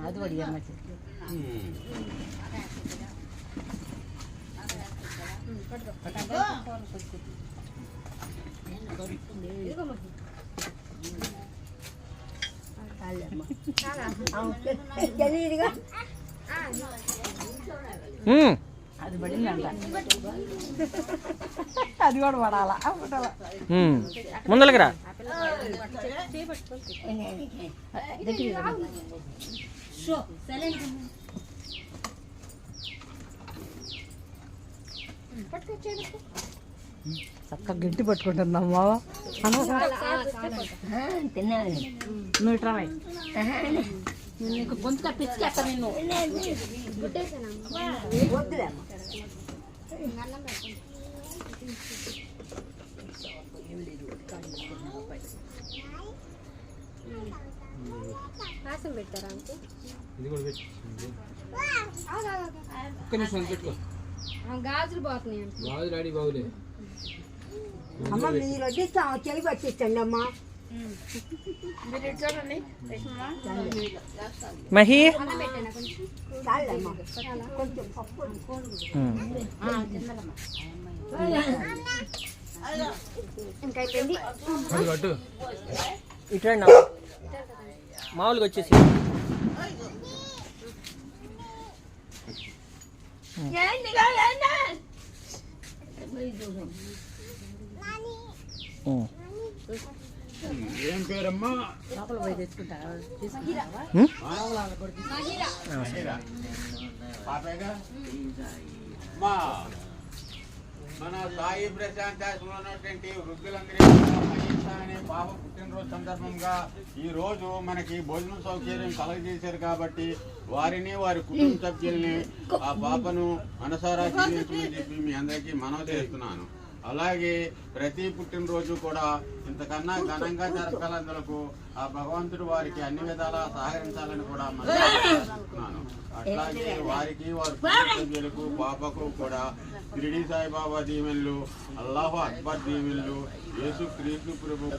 అది వడియమ్మ అది పడిందంట అది కూడా పడాలా ముందలకి రా చక్కగా గట్టి పట్టుకుంటుందమ్మా తిన్నాను నువ్వు ఇట్రా నీకు గొంతుగా పిచ్చికేస్తా నేను పెట్టారా గాజులు పోతున్నాయి అమ్మ మీరు వడ్డిస్తాం చెలిగి వచ్చేస్తండి అమ్మ మహి కొంచెం పప్పు ఇటు మామూలుగా వచ్చేసి ఏం పేరమ్మా? లోపల పోయి తెచ్చుకుంటా మన సాయి ప్రశాంతాశ్రమంలో ఉన్నటువంటి వృద్ధులందరికీ అనే పాప పుట్టినరోజు సందర్భంగా ఈ రోజు మనకి భోజనం సౌకర్యం కలగజేశారు కాబట్టి వారిని వారి కుటుంబ సభ్యుల్ని ఆ పాపను మనసారా జీవించమని చెప్పి మీ అందరికీ మనవి చేస్తున్నాను. అలాగే ప్రతి పుట్టినరోజు కూడా ఇంతకన్నా ఘనంగా జరపాలందుకు ఆ భగవంతుడు వారికి అన్ని విధాలా సహకరించాలని కూడా మనస్తున్నాను. అట్లాగే వారికి వారి సభ్యులకు పాపకు కూడా షిరిడి సాయిబాబా దీవెనలు, అల్లాహు అక్బర్ దీవెనలు, యేసు క్రీస్తు ప్రభు